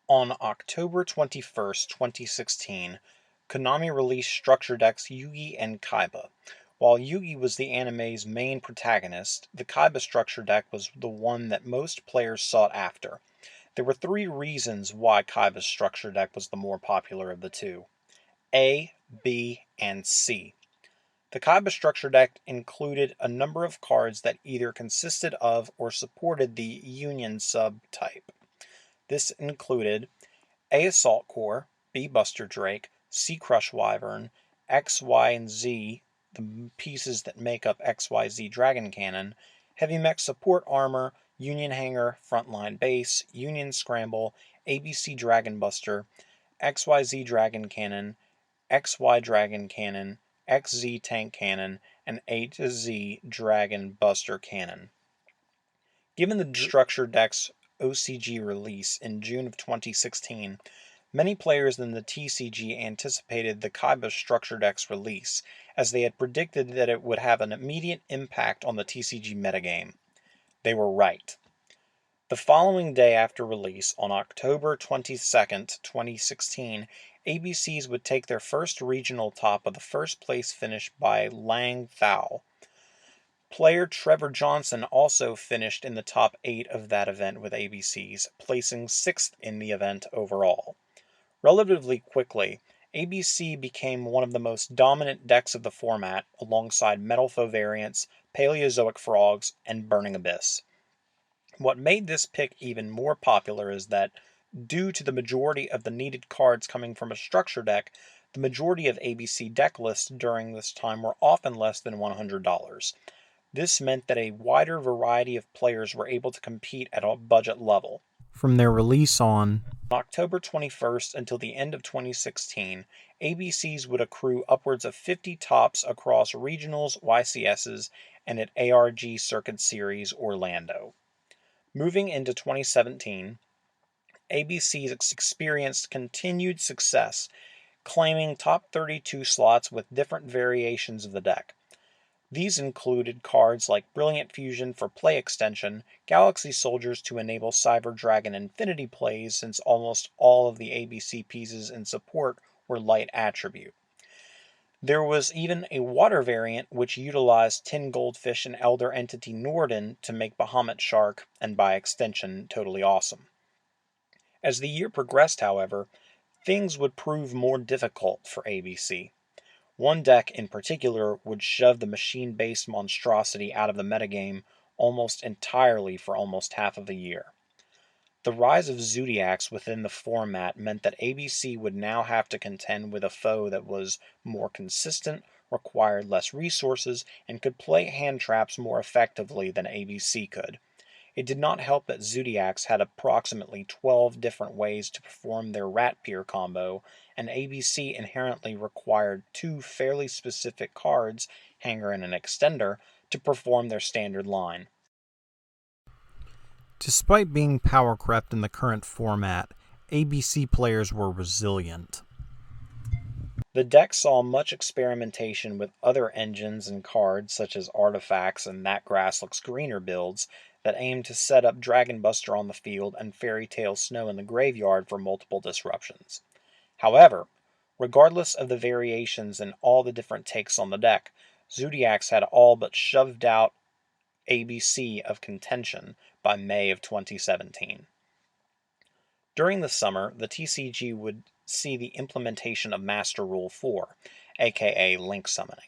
On October 21st, 2016, Konami released structure decks Yugi and Kaiba. While Yugi was the anime's main protagonist, the Kaiba structure deck was the one that most players sought after. There were three reasons why Kaiba's structure deck was the more popular of the two: A, B, and C. The Kaiba structure deck included a number of cards that either consisted of or supported the Union subtype. This included A. Assault Core, B. Buster Drake, C. Crush Wyvern, X, Y, and Z, the pieces that make up XYZ Dragon Cannon, Heavy Mech Support Armor, Union Hanger, Frontline Base, Union Scramble, ABC Dragon Buster, XYZ Dragon Cannon, XY Dragon Cannon, XZ Tank Cannon, and A to Z Dragon Buster Cannon. Given the structure deck's OCG release in June of 2016, many players in the TCG anticipated the Kaiba structure deck's release, as they had predicted that it would have an immediate impact on the TCG metagame. They were right. The following day after release, on October 22nd, 2016, ABCs would take their first regional top of the first place finish by Lang Thao. Player Trevor Johnson also finished in the top 8 of that event with ABCs, placing 6th in the event overall. Relatively quickly, ABC became one of the most dominant decks of the format, alongside Metal Foe variants, Paleozoic Frogs, and Burning Abyss. What made this pick even more popular is that, due to the majority of the needed cards coming from a structure deck, the majority of ABC deck lists during this time were often less than $100. This meant that a wider variety of players were able to compete at a budget level. From their release on October 21st until the end of 2016, ABCs would accrue upwards of 50 tops across regionals, YCSs, and at ARG Circuit Series Orlando. Moving into 2017, ABCs experienced continued success, claiming top 32 slots with different variations of the deck. These included cards like Brilliant Fusion for play extension, Galaxy Soldiers to enable Cyber Dragon Infinity plays, since almost all of the ABC pieces in support were light attribute. There was even a water variant which utilized Tin Goldfish and Elder Entity Norden to make Bahamut Shark, and by extension, Totally Awesome. As the year progressed, however, things would prove more difficult for ABC. One deck in particular would shove the machine-based monstrosity out of the metagame almost entirely for almost half of a year. The rise of Zodiacs within the format meant that ABC would now have to contend with a foe that was more consistent, required less resources, and could play hand traps more effectively than ABC could. It did not help that Zodiacs had approximately 12 different ways to perform their Rat Pier combo, and ABC inherently required two fairly specific cards, Hanger and an Extender, to perform their standard line. Despite being power crept in the current format, ABC players were resilient. The deck saw much experimentation with other engines and cards such as Artifacts and That Grass Looks Greener builds that aimed to set up Dragon Buster on the field and Fairy Tale Snow in the graveyard for multiple disruptions. However, regardless of the variations and all the different takes on the deck, Zodiacs had all but shoved out ABC of contention by May of 2017. During the summer, the TCG would see the implementation of Master Rule 4, aka Link Summoning.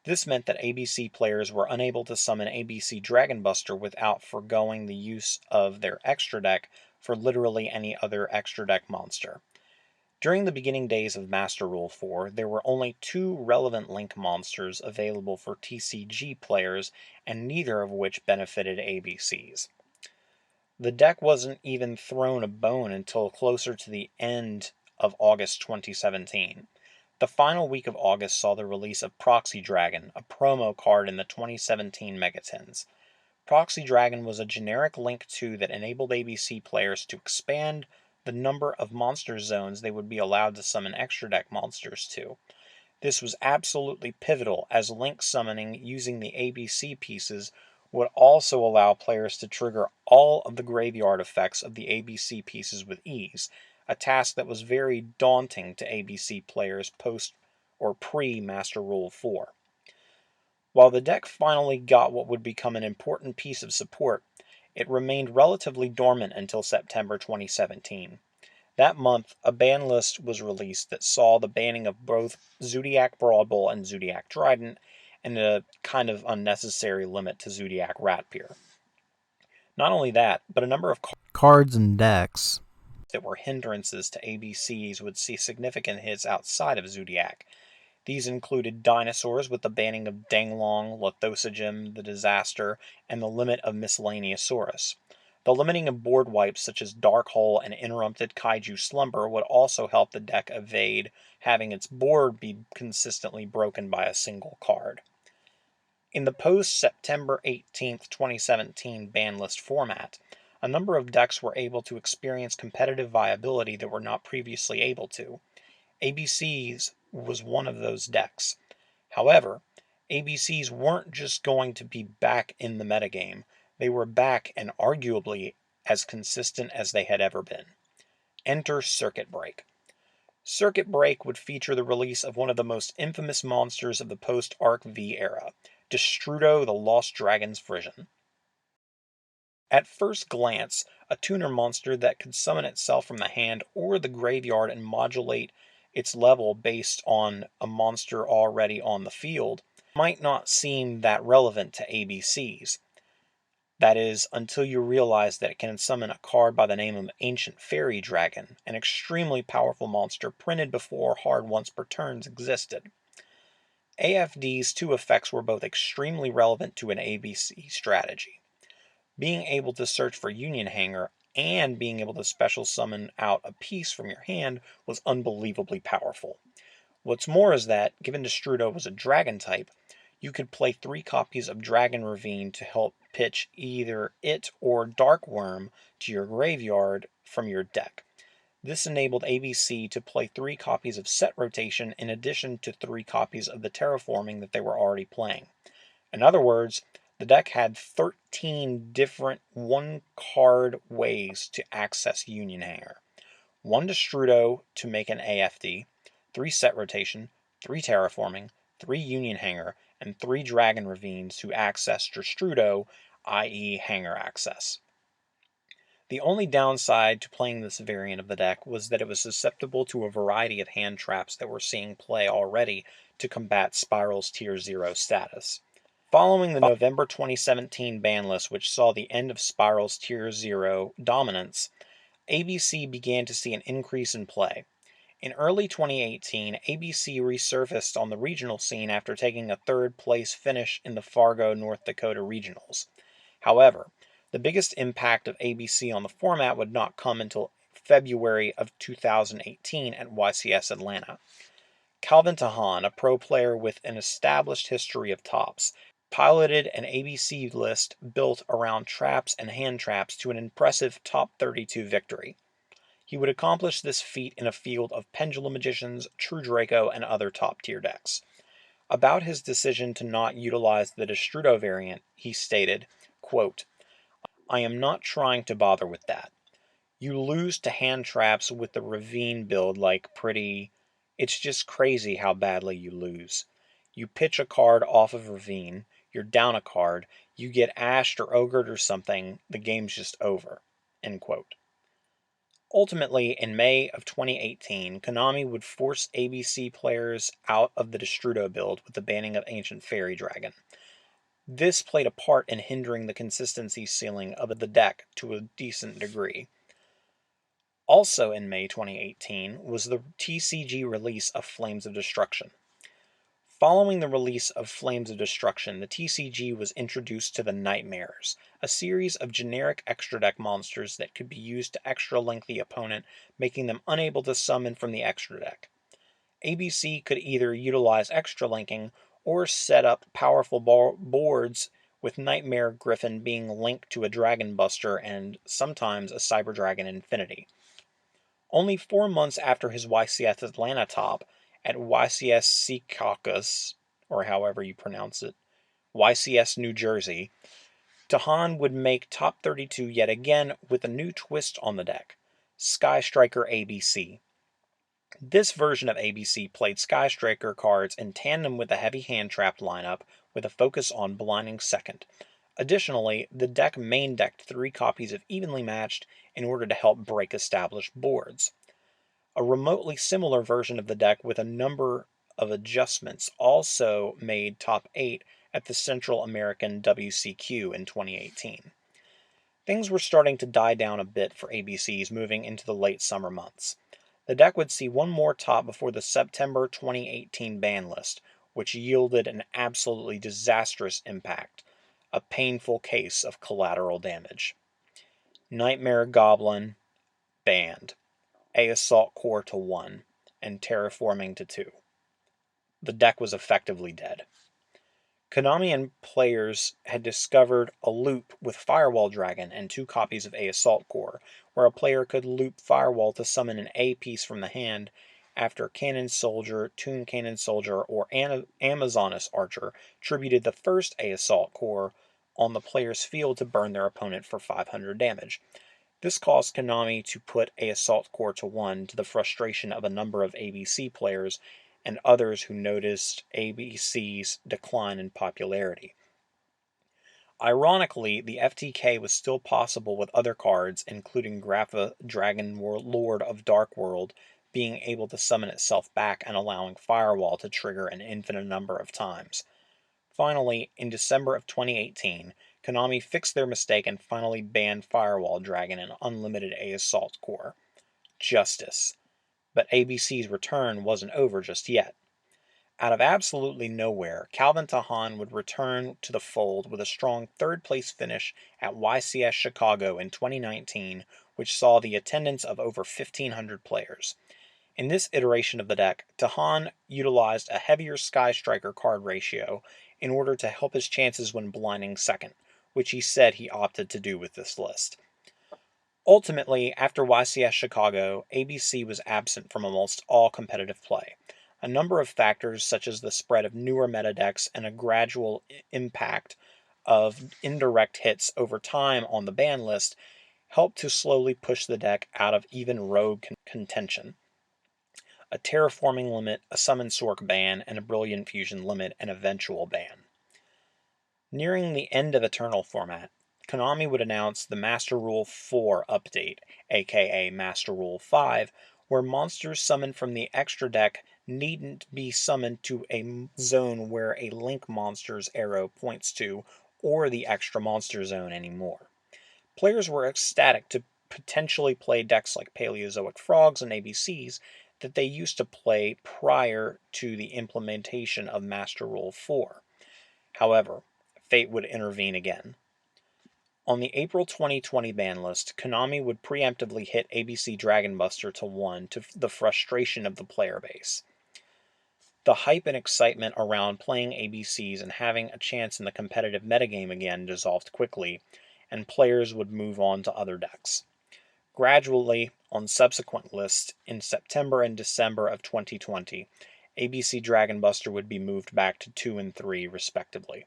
This meant that ABC players were unable to summon ABC Dragon Buster without foregoing the use of their extra deck for literally any other extra deck monster. During the beginning days of Master Rule 4, there were only 2 relevant Link monsters available for TCG players, and neither of which benefited ABCs. The deck wasn't even thrown a bone until closer to the end of August 2017. The final week of August saw the release of Proxy Dragon, a promo card in the 2017 Megatins. Proxy Dragon was a generic Link 2 that enabled ABC players to expand the number of monster zones they would be allowed to summon extra deck monsters to. This was absolutely pivotal, as Link summoning using the ABC pieces would also allow players to trigger all of the graveyard effects of the ABC pieces with ease, a task that was very daunting to ABC players post or pre-Master Rule 4. While the deck finally got what would become an important piece of support, it remained relatively dormant until September 2017. That month, a ban list was released that saw the banning of both Zoodiac Broadbull and Zoodiac Trident, and a kind of unnecessary limit to Zoodiac Ratpier. Not only that, but a number of cards and decks that were hindrances to ABCs would see significant hits outside of Zoodiac. These included dinosaurs with the banning of Danglong, Lithosogem, the Disaster, and the limit of Miscellaneousaurus. The limiting of board wipes such as Dark Hole and Interrupted Kaiju Slumber would also help the deck evade having its board be consistently broken by a single card. In the post-September 18, 2017 ban list format, a number of decks were able to experience competitive viability that were not previously able to. ABCs was one of those decks. However, ABCs weren't just going to be back in the metagame, they were back and arguably as consistent as they had ever been. Enter Circuit Break. Circuit Break would feature the release of one of the most infamous monsters of the post-Arc V era, Destrudo the Lost Dragon's Frisian. At first glance, a tuner monster that could summon itself from the hand or the graveyard and modulate its level based on a monster already on the field might not seem that relevant to ABCs. That is, until you realize that it can summon a card by the name of Ancient Fairy Dragon, an extremely powerful monster printed before hard once per turns existed. AFD's two effects were both extremely relevant to an ABC strategy. Being able to search for Union Hanger and being able to special summon out a piece from your hand was unbelievably powerful. What's more is that, given Destrudo was a dragon type, you could play 3 copies of Dragon Ravine to help pitch either it or Dark Worm to your graveyard from your deck. This enabled ABC to play 3 copies of Set Rotation in addition to 3 copies of the Terraforming that they were already playing. In other words, the deck had 13 different 1-card ways to access Union Hanger. 1 Destrudo to make an AFD, 3 Set Rotation, 3 Terraforming, 3 Union Hanger, and 3 Dragon Ravines to access Destrudo, i.e. Hanger access. The only downside to playing this variant of the deck was that it was susceptible to a variety of hand traps that we're seeing play already to combat Spiral's Tier 0 status. Following the November 2017 ban list, which saw the end of Spiral's Tier 0 dominance, ABC began to see an increase in play. In early 2018, ABC resurfaced on the regional scene after taking a 3rd place finish in the Fargo, North Dakota regionals. However, the biggest impact of ABC on the format would not come until February of 2018 at YCS Atlanta. Calvin Tahan, a pro player with an established history of tops, piloted an ABC list built around traps and hand traps to an impressive top 32 victory. He would accomplish this feat in a field of Pendulum Magicians, True Draco, and other top-tier decks. About his decision to not utilize the Destrudo variant, he stated, quote, "I am not trying to bother with that. You lose to hand traps with the Ravine build it's just crazy how badly you lose. You pitch a card off of Ravine, you're down a card, you get ashed or ogred or something, the game's just over." End quote. Ultimately, in May of 2018, Konami would force ABC players out of the Destrudo build with the banning of Ancient Fairy Dragon. This played a part in hindering the consistency ceiling of the deck to a decent degree. Also in May 2018 was the TCG release of Flames of Destruction. Following the release of Flames of Destruction, the TCG was introduced to the Nightmares, a series of generic extra deck monsters that could be used to extra link the opponent, making them unable to summon from the extra deck. ABC could either utilize extra linking or set up powerful boards with Nightmare Griffin being linked to a Dragon Buster and sometimes a Cyber Dragon Infinity. Only 4 months after his YCS Atlanta top, at YCS Secaucus, or however you pronounce it, YCS New Jersey, Tahan would make top 32 yet again with a new twist on the deck, Sky Striker ABC. This version of ABC played Sky Striker cards in tandem with a heavy hand trap lineup with a focus on blinding second. Additionally, the deck main decked 3 copies of Evenly Matched in order to help break established boards. A remotely similar version of the deck with a number of adjustments also made top 8 at the Central American WCQ in 2018. Things were starting to die down a bit for ABCs moving into the late summer months. The deck would see one more top before the September 2018 ban list, which yielded an absolutely disastrous impact, a painful case of collateral damage. Nightmare Goblin, banned. A Assault Core to 1, and Terraforming to 2. The deck was effectively dead. Konami and players had discovered a loop with Firewall Dragon and 2 copies of A Assault Core, where a player could loop Firewall to summon an A piece from the hand after Cannon Soldier, Toon Cannon Soldier, or Amazoness Archer tributed the first A Assault Core on the player's field to burn their opponent for 500 damage. This caused Konami to put A Assault Core to 1 to the frustration of a number of ABC players and others who noticed ABC's decline in popularity. Ironically, the FTK was still possible with other cards, including Grapha Dragon Lord of Dark World being able to summon itself back and allowing Firewall to trigger an infinite number of times. Finally, in December of 2018, Konami fixed their mistake and finally banned Firewall Dragon and Unlimited A Assault Core. Justice. But ABC's return wasn't over just yet. Out of absolutely nowhere, Calvin Tahan would return to the fold with a strong third-place finish at YCS Chicago in 2019, which saw the attendance of over 1,500 players. In this iteration of the deck, Tahan utilized a heavier Sky Striker card ratio in order to help his chances when blinding second, which he said he opted to do with this list. Ultimately, after YCS Chicago, ABC was absent from almost all competitive play. A number of factors, such as the spread of newer meta decks and a gradual impact of indirect hits over time on the ban list, helped to slowly push the deck out of even rogue contention. A Terraforming limit, a Summon Sork ban, and a Brilliant Fusion limit and eventual ban. Nearing the end of Eternal format, Konami would announce the Master Rule 4 update, aka Master Rule 5, where monsters summoned from the extra deck needn't be summoned to a zone where a Link monster's arrow points to, or the extra monster zone anymore. Players were ecstatic to potentially play decks like Paleozoic Frogs and ABCs that they used to play prior to the implementation of Master Rule 4. However, fate would intervene again. On the April 2020 ban list, Konami would preemptively hit ABC Dragon Buster to 1 to the frustration of the player base. The hype and excitement around playing ABCs and having a chance in the competitive metagame again dissolved quickly, and players would move on to other decks. Gradually, on subsequent lists in September and December of 2020, ABC Dragon Buster would be moved back to 2 and 3 respectively.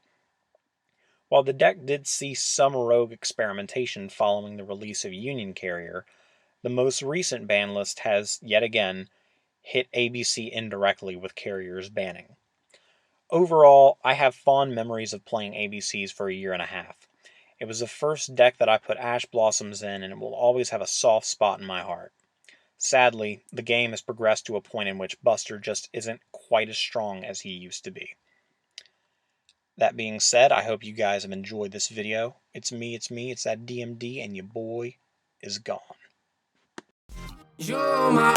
While the deck did see some rogue experimentation following the release of Union Carrier, the most recent ban list has, yet again, hit ABC indirectly with Carrier's banning. Overall, I have fond memories of playing ABCs for a year and a half. It was the first deck that I put Ash Blossoms in, and it will always have a soft spot in my heart. Sadly, the game has progressed to a point in which Buster just isn't quite as strong as he used to be. That being said, I hope you guys have enjoyed this video. It's me, it's that DMD, and your boy is gone. You're my